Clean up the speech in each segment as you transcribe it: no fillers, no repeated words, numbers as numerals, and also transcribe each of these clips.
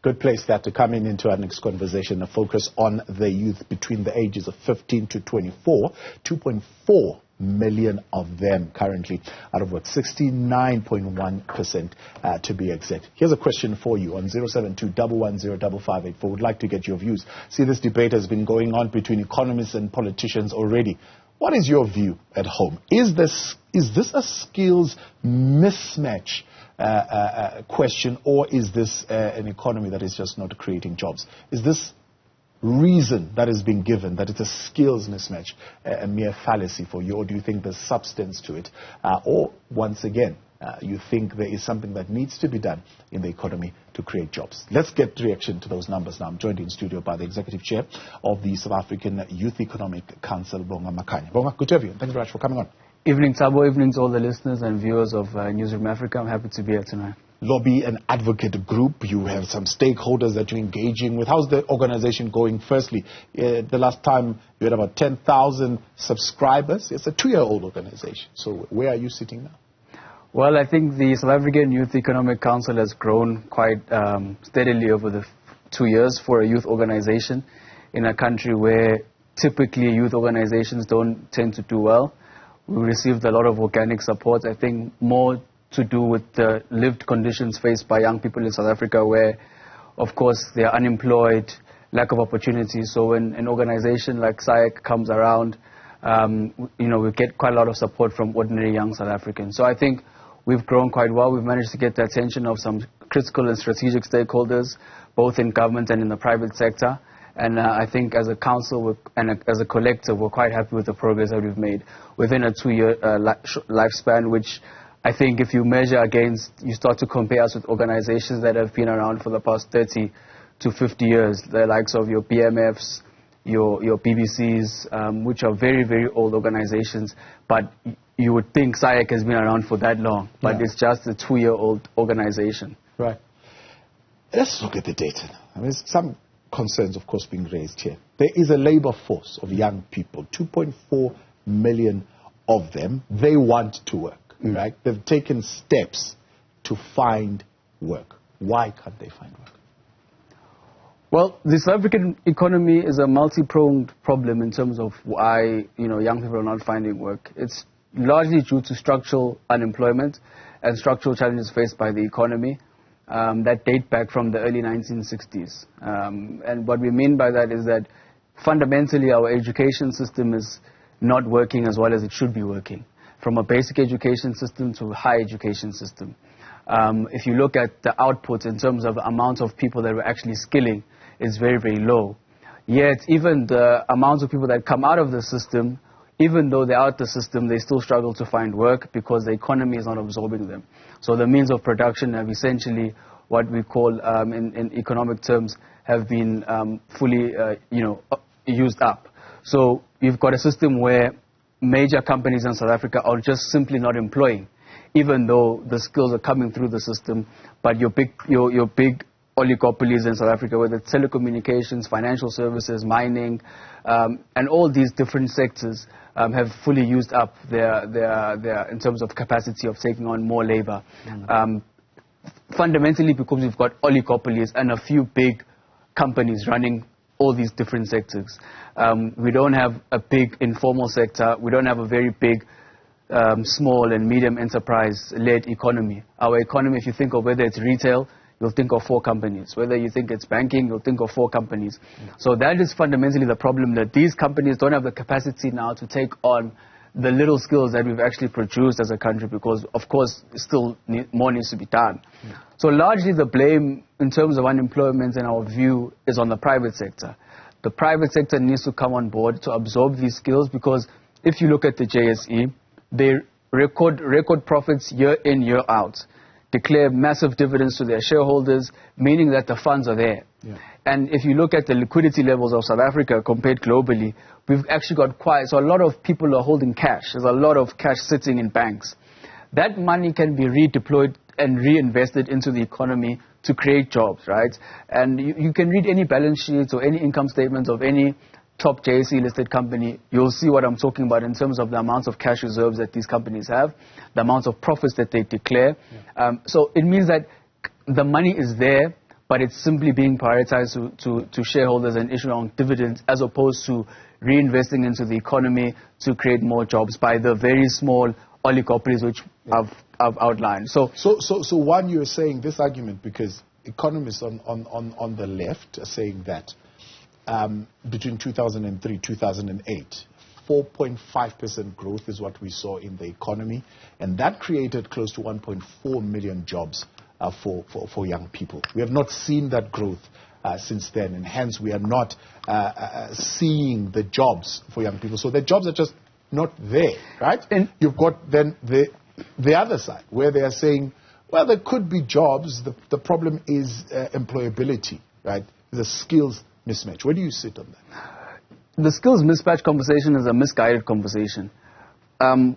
Good place that to come into our next conversation, a focus on the youth between the ages of 15 to 24, 2.4 million of them currently, out of what, 69.1% to be exact. Here's a question for you on 072-110-5584. Would like to get your views. See, this debate has been going on between economists and politicians already. What is your view at home? Is this a skills mismatch question, or is this an economy that is just not creating jobs? Is this reason that is being given that it's a skills mismatch a mere fallacy for you, or do you think there's substance to it? Or, once again, you think there is something that needs to be done in the economy to create jobs? Let's get reaction to those numbers now. I'm joined in studio by the Executive Chair of the South African Youth Economic Council, Bonga Makhanya. Bonga, good to have you. Thank you very much for coming on. Evening, Tabo. Evening to all the listeners and viewers of Newzroom Afrika. I'm happy to be here tonight. Lobby and advocate group, you have some stakeholders that you're engaging with. How's the organization going? Firstly, the last time you had about 10,000 subscribers. It's a 2-year-old organization. So where are you sitting now? Well, I think the South African Youth Economic Council has grown quite steadily over the 2 years for a youth organization in a country where typically youth organizations don't tend to do well. We received a lot of organic support, I think more to do with the lived conditions faced by young people in South Africa, where, of course, they are unemployed, lack of opportunities. So when an organization like SAUEC comes around, we get quite a lot of support from ordinary young South Africans. So I think we've grown quite well. We've managed to get the attention of some critical and strategic stakeholders, both in government and in the private sector. And I think as a council and as a collective, we're quite happy with the progress that we've made within a 2-year lifespan, which I think if you measure against, you start to compare us with organizations that have been around for the past 30 to 50 years, the likes of your BMFs, your BBCs, which are very, very old organizations. But you would think SAUEC has been around for that long, but it's just a 2-year-old organization. Right. Let's look at the data now. I mean, some concerns, of course, being raised here. There is a labor force of young people, 2.4 million of them. They want to work, right? They've taken steps to find work. Why can't they find work? Well, the South African economy is a multi-pronged problem in terms of why young people are not finding work. It's largely due to structural unemployment and structural challenges faced by the economy that date back from the early 1960s. And what we mean by that is that fundamentally our education system is not working as well as it should be working, from a basic education system to a high education system. If you look at the output in terms of the amount of people that we're actually skilling, it's very, very low. Yet even the amount of people that come out of the system, even though they're out of the system, they still struggle to find work because the economy is not absorbing them. So the means of production have essentially what we call, in economic terms, have been fully, used up. So you've got a system where major companies in South Africa are just simply not employing, even though the skills are coming through the system. But your big oligopolies in South Africa, whether it's telecommunications, financial services, mining, and all these different sectors have fully used up their in terms of capacity of taking on more labor. Fundamentally because we've got oligopolies and a few big companies running all these different sectors. We don't have a big informal sector. We don't have a very big small and medium enterprise-led economy. Our economy, if you think of whether it's retail, you'll think of 4 companies. Whether you think it's banking, you'll think of 4 companies. So that is fundamentally the problem, that these companies don't have the capacity now to take on the little skills that we've actually produced as a country, because, of course, still more needs to be done. So largely the blame in terms of unemployment, in our view, is on the private sector. The private sector needs to come on board to absorb these skills, because if you look at the JSE, they record profits year in, year out, declare massive dividends to their shareholders, meaning that the funds are there. And if you look at the liquidity levels of South Africa compared globally, we've actually got so a lot of people are holding cash. There's a lot of cash sitting in banks. That money can be redeployed and reinvested into the economy to create jobs, right? And you can read any balance sheets or any income statements of any top JSE listed company, you'll see what I'm talking about in terms of the amounts of cash reserves that these companies have, the amounts of profits that they declare. So it means that the money is there, but it's simply being prioritized to shareholders and issuing dividends as opposed to reinvesting into the economy to create more jobs by the very small oligopolies which I've outlined. So one, you're saying this argument because economists on the left are saying that between 2003 2008, 4.5% growth is what we saw in the economy, and that created close to 1.4 million jobs for young people. We have not seen that growth since then, and hence we are not seeing the jobs for young people. So the jobs are just not there, right? And you've got then the other side, where they are saying, well, there could be jobs. The problem is employability, right? The skills mismatch. Where do you sit on that? The skills mismatch conversation is a misguided conversation.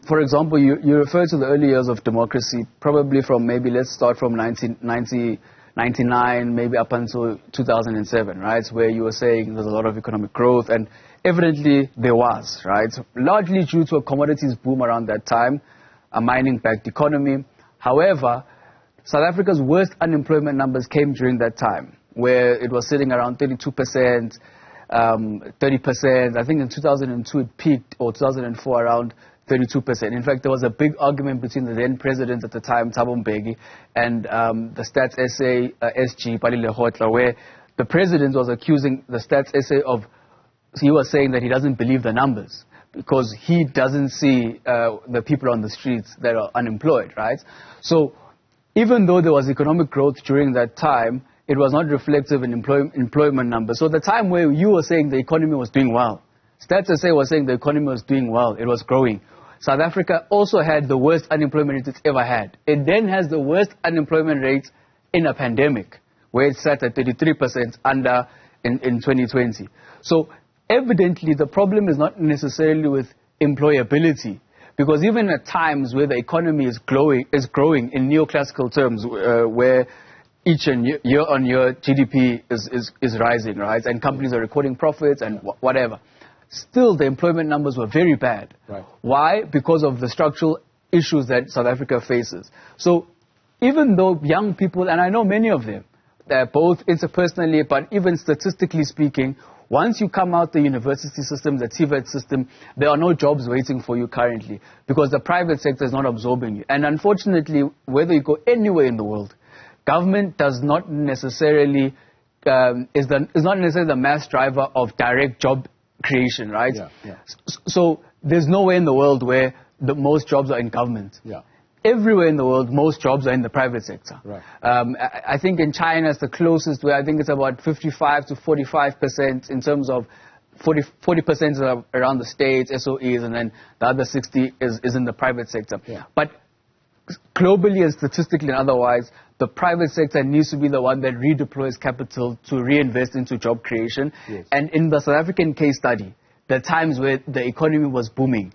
For example, you refer to the early years of democracy, probably from maybe, let's start from 1999, maybe up until 2007, right? Where you were saying there's a lot of economic growth, and evidently there was, right? Largely due to a commodities boom around that time, a mining-backed economy. However, South Africa's worst unemployment numbers came during that time, where it was sitting around 32%, 30%. I think in 2002 it peaked, or 2004 around 32%. In fact, there was a big argument between the then president at the time, Thabo Mbeki, and the Stats SA SG, Palile Hotla, where the president was accusing the Stats SA of, he was saying that he doesn't believe the numbers because he doesn't see the people on the streets that are unemployed, right? So even though there was economic growth during that time, it was not reflective in employment numbers. So the time where you were saying the economy was doing well, Stats SA was saying the economy was doing well, it was growing. South Africa also had the worst unemployment rate it's ever had. It then has the worst unemployment rate in a pandemic, where it sat at 33% under in 2020. So evidently the problem is not necessarily with employability, because even at times where the economy is growing in neoclassical terms, where each and year-on-year GDP is rising, right? And companies are recording profits and whatever. Still, the employment numbers were very bad. Right. Why? Because of the structural issues that South Africa faces. So even though young people, and I know many of them, both interpersonally, but even statistically speaking, once you come out the university system, the TVET system, there are no jobs waiting for you currently because the private sector is not absorbing you. And unfortunately, whether you go anywhere in the world, government does not necessarily is not necessarily the mass driver of direct job creation, right? Yeah. So there's nowhere in the world where the most jobs are in government. Yeah. Everywhere in the world, most jobs are in the private sector. Right. I think in China it's the closest, where I think it's about 55 to 45% in terms of 40% are around the states, SOEs, and then the other 60 is in the private sector. Yeah. But globally and statistically and otherwise, the private sector needs to be the one that redeploys capital to reinvest into job creation. Yes. And in the South African case study, the times where the economy was booming,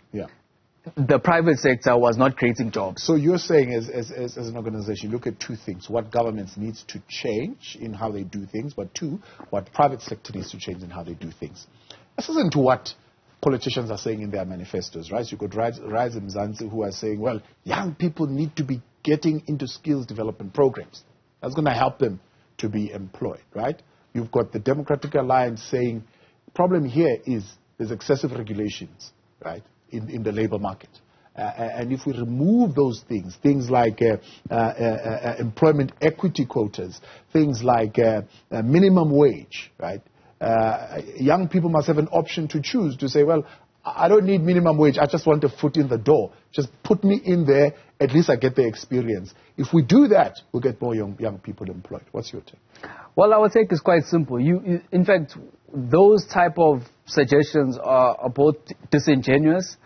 the private sector was not creating jobs. So you're saying as an organization, look at two things: what governments needs to change in how they do things, but two, what private sector needs to change in how they do things. This isn't what politicians are saying in their manifestos, right? So you could Rise Mzansi, who are saying, well, young people need to be getting into skills development programs. That's going to help them to be employed, right? You've got the Democratic Alliance saying, the problem here is there's excessive regulations, right, in the labor market. And if we remove those things like employment equity quotas, things like minimum wage, right? Young people must have an option to choose to say, well, I don't need minimum wage, I just want a foot in the door. Just put me in there, at least I get the experience. If we do that, we'll get more young people employed. What's your take? Well, our take is quite simple. In fact, those type of suggestions are both disingenuous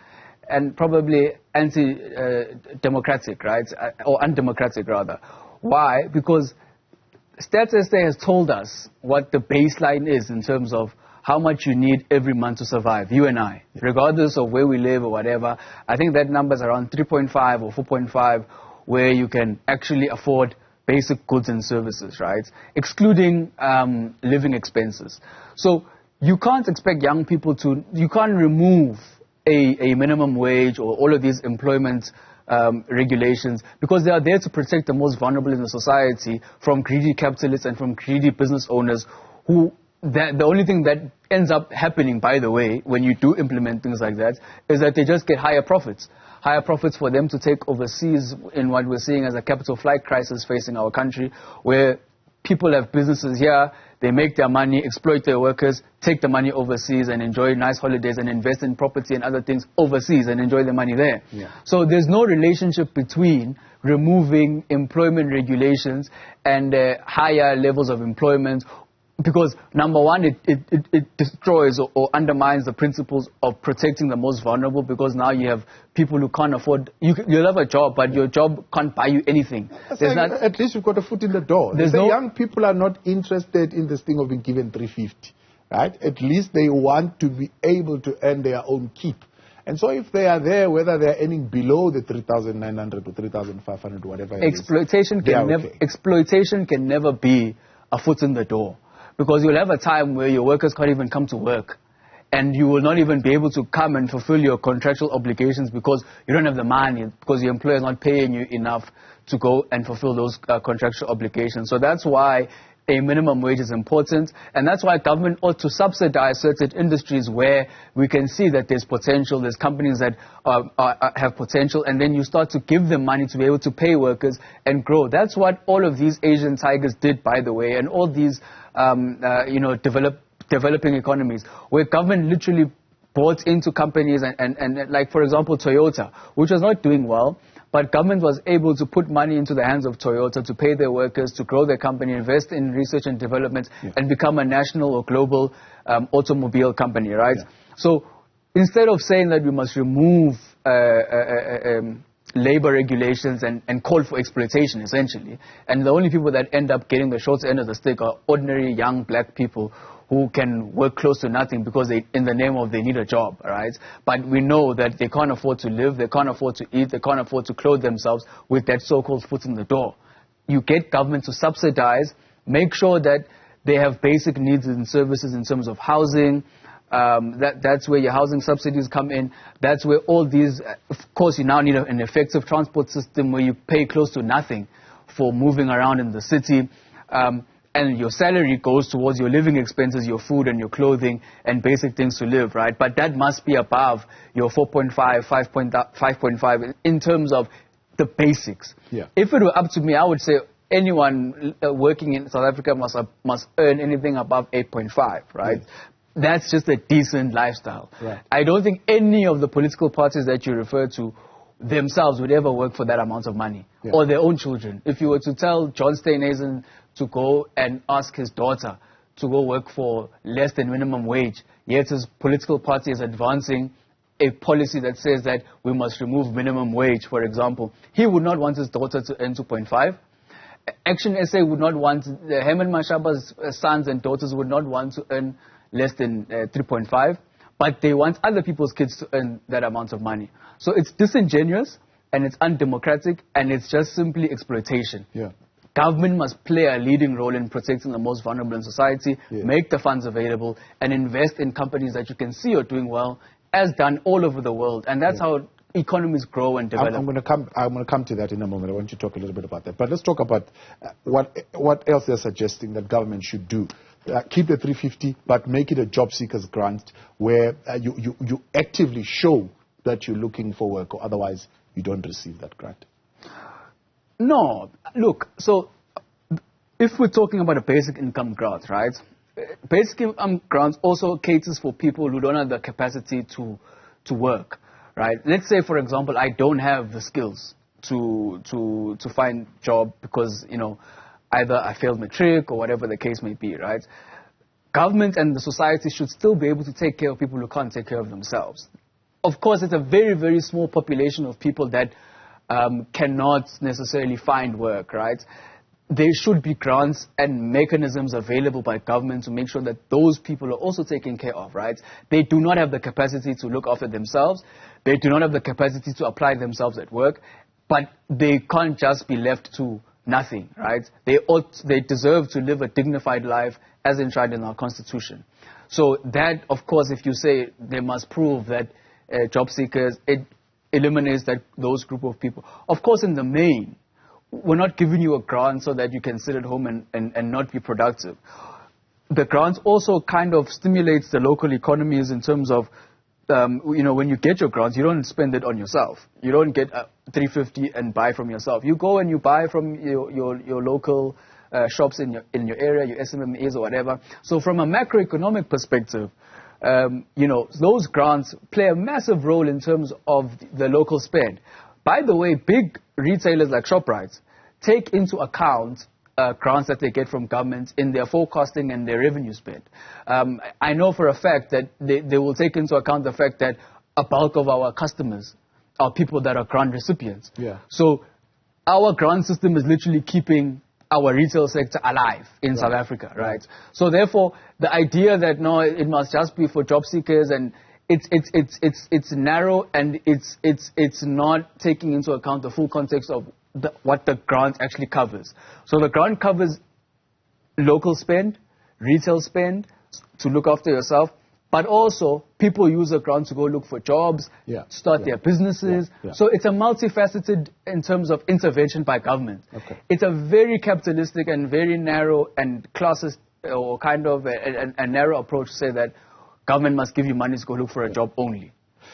and probably anti-democratic, right? Or undemocratic, rather. Why? Because Stats SA has told us what the baseline is in terms of how much you need every month to survive, you and I, regardless of where we live or whatever. I think that number is around 3.5 or 4.5, where you can actually afford basic goods and services, right? Excluding living expenses. So you can't expect young people you can't remove a minimum wage or all of these employment regulations, because they are there to protect the most vulnerable in the society from greedy capitalists and from greedy business owners who, the only thing that ends up happening, by the way, when you do implement things like that, is that they just get higher profits. Higher profits for them to take overseas in what we're seeing as a capital flight crisis facing our country, where people have businesses here, they make their money, exploit their workers, take the money overseas and enjoy nice holidays and invest in property and other things overseas and enjoy the money there. Yeah. So there's no relationship between removing employment regulations and higher levels of employment, because number one, it destroys or undermines the principles of protecting the most vulnerable, because now you have people who can't afford, you'll have a job, but your job can't buy you anything. At least you've got a foot in the door. Young people are not interested in this thing of being given 350, right? At least they want to be able to earn their own keep. And so if they are there, whether they are earning below the 3,900 or 3,500, whatever it is, exploitation can never be a foot in the door. Because you'll have a time where your workers can't even come to work, and you will not even be able to come and fulfill your contractual obligations because you don't have the money, because your employer is not paying you enough to go and fulfill those contractual obligations. So that's why a minimum wage is important, and that's why government ought to subsidize certain industries where we can see that there's potential, there's companies that have potential, and then you start to give them money to be able to pay workers and grow. That's what all of these Asian tigers did, by the way, and all these developing economies, where government literally bought into companies and like, for example, Toyota, which was not doing well, but government was able to put money into the hands of Toyota to pay their workers, to grow their company, invest in research and development, and become a national or global automobile company, right? Yeah. So instead of saying that we must remove labor regulations and call for exploitation, essentially, and the only people that end up getting the short end of the stick are ordinary young black people who can work close to nothing because in the name of they need a job, right? But we know that they can't afford to live, they can't afford to eat, they can't afford to clothe themselves with that so-called foot in the door. You get government to subsidize, make sure that they have basic needs and services in terms of housing. That's where your housing subsidies come in. That's where all these, of course, you now need an effective transport system where you pay close to nothing for moving around in the city. And your salary goes towards your living expenses, your food and your clothing and basic things to live, right? But that must be above your 4.5, 5.5 in terms of the basics. Yeah. If it were up to me, I would say anyone working in South Africa must earn anything above 8.5, right? Yes. That's just a decent lifestyle. Right. I don't think any of the political parties that you refer to themselves would ever work for that amount of money, or their own children. If you were to tell John Steenhuisen to go and ask his daughter to go work for less than minimum wage, yet his political party is advancing a policy that says that we must remove minimum wage, for example, he would not want his daughter to earn 2.5. Action SA would not want, Herman Mashaba's sons and daughters would not want to earn less than 3.5, but they want other people's kids to earn that amount of money. So it's disingenuous, and it's undemocratic, and it's just simply exploitation. Yeah. Government must play a leading role in protecting the most vulnerable in society, make the funds available, and invest in companies that you can see are doing well, as done all over the world. And that's how economies grow and develop. I'm going to come to that in a moment. I want you to talk a little bit about that. But let's talk about what else they're suggesting that government should do. Keep the 350, but make it a job seekers grant where you actively show that you're looking for work, or otherwise you don't receive that grant. No, look, so if we're talking about a basic income grant, right? Basic income grant also caters for people who don't have the capacity to work, right? Let's say, for example, I don't have the skills to find a job because, either I failed matric or whatever the case may be, right? Government and the society should still be able to take care of people who can't take care of themselves. Of course, it's a very, very small population of people that cannot necessarily find work, right? There should be grants and mechanisms available by government to make sure that those people are also taken care of, right? They do not have the capacity to look after themselves. They do not have the capacity to apply themselves at work, but they can't just be left to nothing, right? They deserve to live a dignified life as enshrined in our Constitution. So that, of course, if you say they must prove that job seekers, eliminates those group of people. Of course, in the main, we're not giving you a grant so that you can sit at home and not be productive. The grants also kind of stimulates the local economies in terms of, when you get your grants, you don't spend it on yourself. You don't get 350 and buy from yourself. You go and you buy from your local shops in your area, your SMMEs or whatever. So from a macroeconomic perspective, those grants play a massive role in terms of the local spend. By the way, big retailers like ShopRite take into account grants that they get from governments in their forecasting and their revenue spend. I know for a fact that they will take into account the fact that a bulk of our customers are people that are grant recipients. Yeah. So our grant system is literally keeping our retail sector alive in South Africa, right? So therefore, the idea that no, it must just be for job seekers and it's narrow and it's not taking into account the full context of what the grant actually covers. So the grant covers local spend, retail spend, to look after yourself, but also people use the grant to go look for jobs, start their businesses. So it's a multifaceted in terms of intervention by government. Okay. It's a very capitalistic and very narrow and classist or kind of a narrow approach to say that government must give you money to go look for a job only,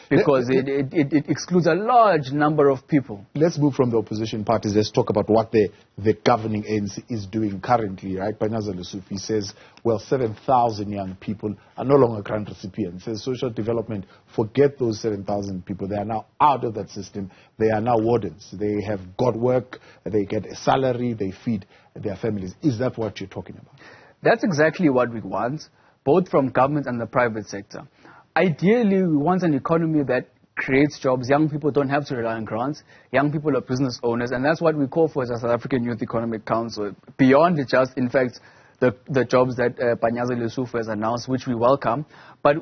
because it excludes a large number of people. Let's move from the opposition parties. Let's talk about what the governing ANC is doing currently, right? Panyaza Lesufi says, well, 7,000 young people are no longer grant recipients. Says social development, forget those 7,000 people. They are now out of that system. They are now wardens. They have got work. They get a salary. They feed their families. Is that what you're talking about? That's exactly what we want, both from government and the private sector. Ideally, we want an economy that creates jobs. Young people don't have to rely on grants. Young people are business owners, and that's what we call for as a South African Youth Economic Council. Beyond just, in fact, the jobs that Panyaza Lesufi has announced, which we welcome. But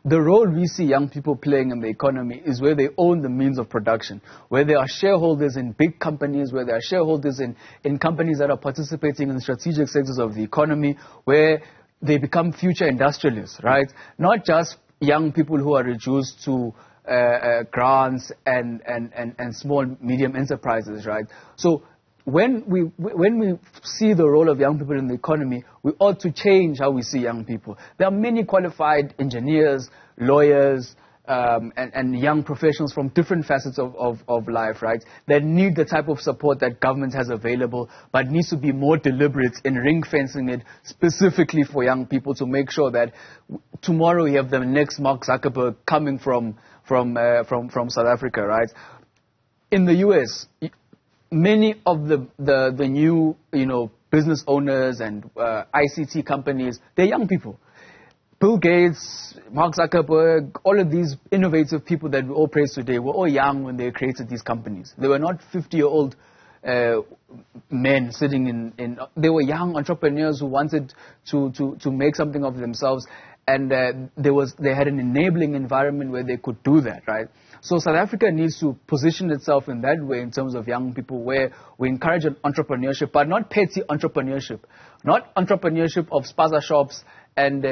the role we see young people playing in the economy is where they own the means of production, where they are shareholders in big companies, where they are shareholders in companies that are participating in strategic sectors of the economy, where they become future industrialists, right? Not just young people who are reduced to grants and small, medium enterprises, right? So when we see the role of young people in the economy, we ought to change how we see young people. There are many qualified engineers, lawyers, and young professionals from different facets of life, right, that need the type of support that government has available, but needs to be more deliberate in ring-fencing it specifically for young people to make sure that tomorrow we have the next Mark Zuckerberg coming from South Africa, right? In the US, many of the new, business owners and ICT companies, they're young people. Bill Gates, Mark Zuckerberg, all of these innovative people that we all praise today were all young when they created these companies. They were not 50-year-old men sitting they were young entrepreneurs who wanted to make something of themselves, and they had an enabling environment where they could do that, right? So South Africa needs to position itself in that way in terms of young people, where we encourage entrepreneurship, but not petty entrepreneurship, not entrepreneurship of spaza shops and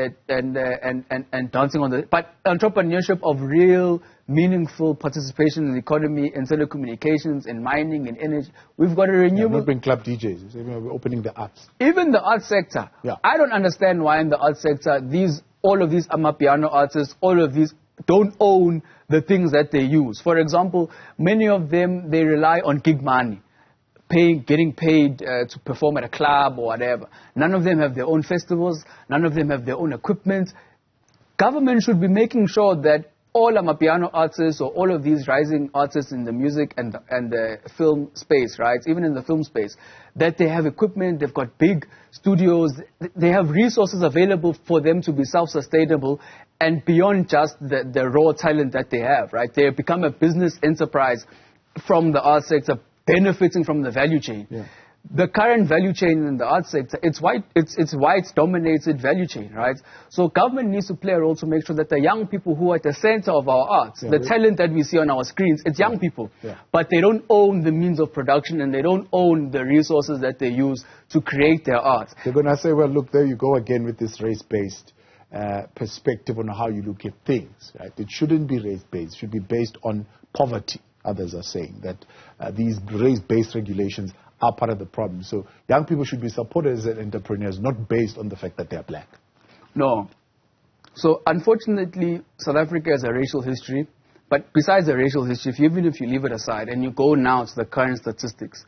dancing on but entrepreneurship of real, meaningful participation in the economy, in telecommunications, in mining, in energy. We've got a renewable... not being club DJs. We're opening the arts. Even the arts sector. Yeah. I don't understand why in the arts sector, all of these amapiano artists, all of these don't own the things that they use. For example, many of them, they rely on gig money. Getting paid to perform at a club or whatever. None of them have their own festivals. None of them have their own equipment. Government should be making sure that all amapiano artists or all of these rising artists in the music and the film space, right, even in the film space, that they have equipment, they've got big studios, they have resources available for them to be self-sustainable and beyond just the raw talent that they have, right? They have become a business enterprise from the arts sector, benefiting from the value chain. Yeah. The current value chain in the arts sector, it's white-dominated value chain, right? So government needs to play a role to make sure that the young people who are at the center of our arts, the talent that we see on our screens, it's young people. Yeah. But they don't own the means of production and they don't own the resources that they use to create their art. They're going to say, well, look, there you go again with this race-based perspective on how you look at things, right? It shouldn't be race-based. It should be based on poverty. others are saying, that these race-based regulations are part of the problem. So young people should be supported as entrepreneurs, not based on the fact that they are black. No. So unfortunately, South Africa has a racial history. But besides the racial history, even if you leave it aside and you go now to the current statistics,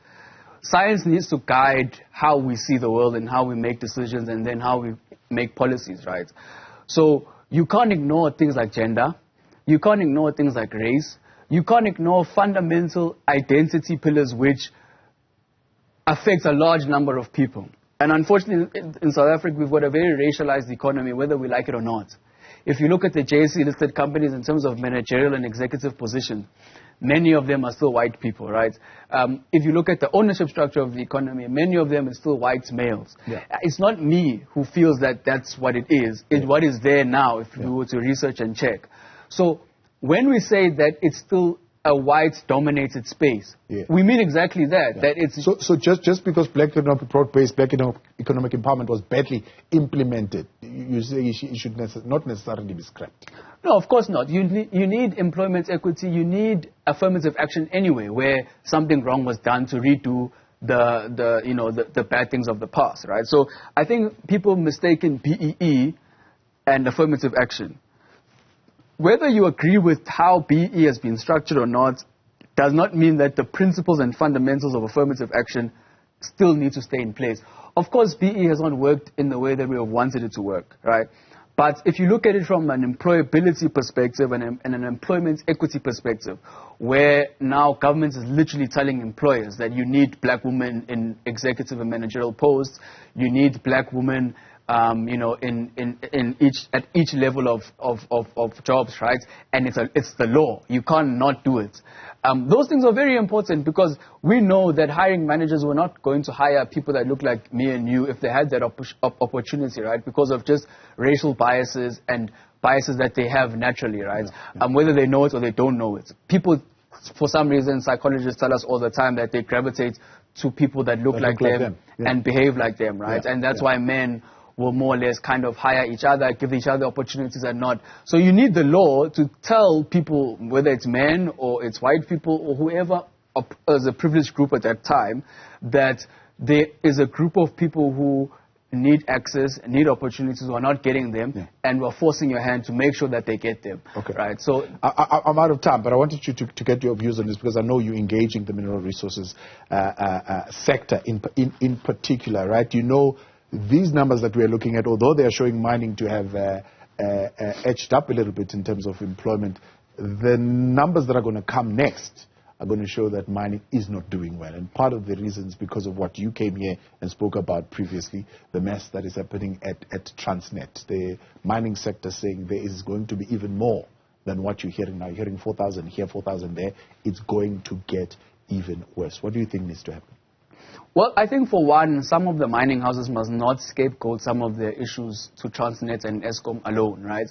science needs to guide how we see the world and how we make decisions and then how we make policies, right? So you can't ignore things like gender. You can't ignore things like race. You can't ignore fundamental identity pillars which affects a large number of people. And unfortunately, in South Africa, we've got a very racialized economy, whether we like it or not. If you look at the JSE-listed companies in terms of managerial and executive positions, many of them are still white people, right? If you look at the ownership structure of the economy, many of them are still white males. Yeah. It's not me who feels that that's what it is. It's what is there now if we were to research and check. So when we say that it's still a white-dominated space, we mean exactly that. That it's so just because broad-based black economic empowerment was badly implemented, you say it should not necessarily be scrapped. No, of course not. You need employment equity. You need affirmative action anyway, where something wrong was done to redo the bad things of the past, right? So I think people mistaken BEE and affirmative action. Whether you agree with how BEE has been structured or not does not mean that the principles and fundamentals of affirmative action still need to stay in place. Of course, BEE has not worked in the way that we have wanted it to work, right? But if you look at it from an employability perspective and an employment equity perspective, where now government is literally telling employers that you need black women in executive and managerial posts, you need black women at each level of jobs, right? And it's the law. You can't not do it. Those things are very important because we know that hiring managers were not going to hire people that look like me and you if they had that opportunity, right? Because of just racial biases and biases that they have naturally, right? Whether they know it or they don't know it. People, for some reason, psychologists tell us all the time that they gravitate to people that look like them. And behave like them, right? And that's why men will more or less kind of hire each other, give each other opportunities and not. So you need the law to tell people, whether it's men or it's white people or whoever is a privileged group at that time, that there is a group of people who need access, need opportunities, who are not getting them, and we're forcing your hand to make sure that they get them. Okay. Right? So I'm out of time, but I wanted you to get your views on this because I know you're engaging the mineral resources sector in particular, right? You know, these numbers that we're looking at, although they are showing mining to have edged up a little bit in terms of employment, the numbers that are going to come next are going to show that mining is not doing well. And part of the reason is because of what you came here and spoke about previously, the mess that is happening at Transnet. The mining sector saying there is going to be even more than what you're hearing now. You're hearing 4,000 here, 4,000 there. It's going to get even worse. What do you think needs to happen? Well, I think for one, some of the mining houses must not scapegoat some of their issues to Transnet and Eskom alone, right?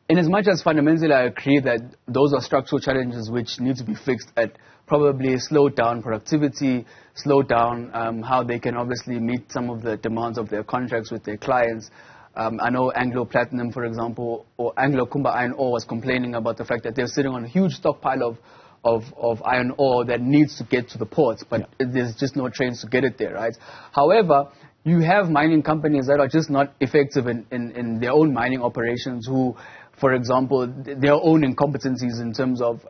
In as much as fundamentally I agree that those are structural challenges which need to be fixed at probably slow down productivity, slow down how they can obviously meet some of the demands of their contracts with their clients. I know Anglo Platinum, for example, or Anglo Kumba Iron Ore was complaining about the fact that they're sitting on a huge stockpile of iron ore that needs to get to the ports, but there's just no trains to get it there, right? However, you have mining companies that are just not effective in their own mining operations who, for example, their own incompetencies in terms of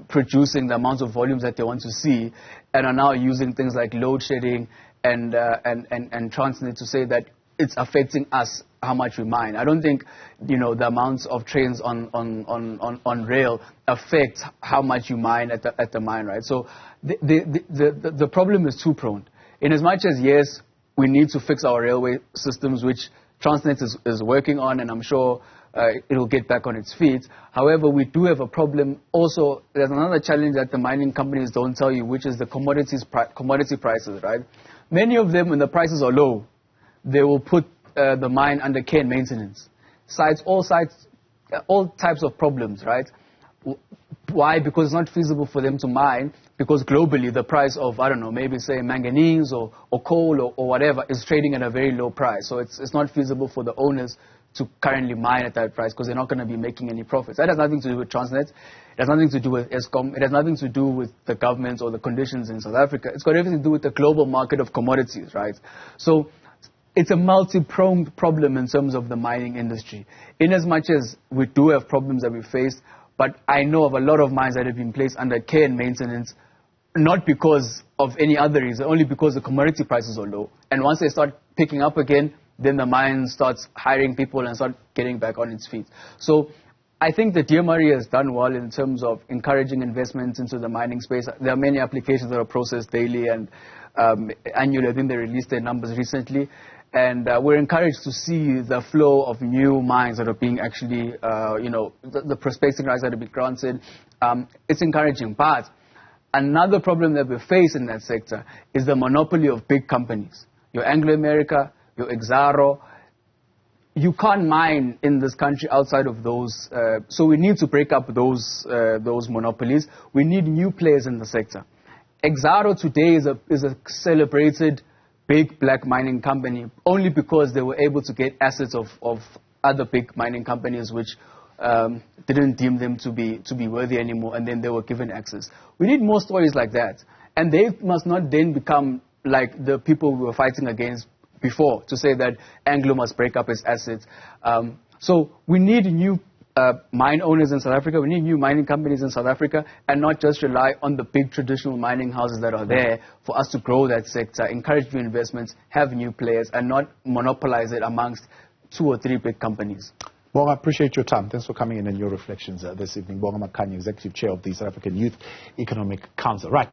producing the amounts of volumes that they want to see and are now using things like load shedding and Transnet to say that it's affecting us how much we mine. I don't think, the amounts of trains on rail affect how much you mine at the mine, right? So the problem is two-pronged. In as much as, yes, we need to fix our railway systems, which Transnet is working on, and I'm sure it'll get back on its feet. However, we do have a problem. Also, there's another challenge that the mining companies don't tell you, which is the commodity prices, right? Many of them, when the prices are low, they will put the mine under care and maintenance. All types of problems, right? Why? Because it's not feasible for them to mine, because globally the price of, I don't know, maybe say manganese or coal or whatever is trading at a very low price. So it's not feasible for the owners to currently mine at that price because they're not going to be making any profits. That has nothing to do with Transnet. It has nothing to do with ESCOM. It has nothing to do with the government or the conditions in South Africa. It's got everything to do with the global market of commodities, right? So it's a multi-pronged problem in terms of the mining industry. In as much as we do have problems that we face, but I know of a lot of mines that have been placed under care and maintenance, not because of any other reason, only because the commodity prices are low. And once they start picking up again, then the mine starts hiring people and start getting back on its feet. So I think the DMRE has done well in terms of encouraging investments into the mining space. There are many applications that are processed daily and annually. I think they released their numbers recently. And we're encouraged to see the flow of new mines that are being actually, the prospecting rights that have been granted. It's encouraging. But another problem that we face in that sector is the monopoly of big companies. Your Anglo America, your Exxaro. You can't mine in this country outside of those. So we need to break up those monopolies. We need new players in the sector. Exxaro today is a celebrated big black mining company only because they were able to get assets of other big mining companies which didn't deem them to be worthy anymore, and then they were given access. We need more stories like that, and they must not then become like the people we were fighting against before, to say that Anglo must break up its assets. So we need new mine owners in South Africa. We need new mining companies in South Africa, and not just rely on the big traditional mining houses that are there for us to grow that sector, encourage new investments, have new players, and not monopolize it amongst 2 or 3 big companies. Bonga, I appreciate your time. Thanks for coming in and your reflections this evening. Bonga Makhanya, Executive Chair of the South African Youth Economic Council. Right.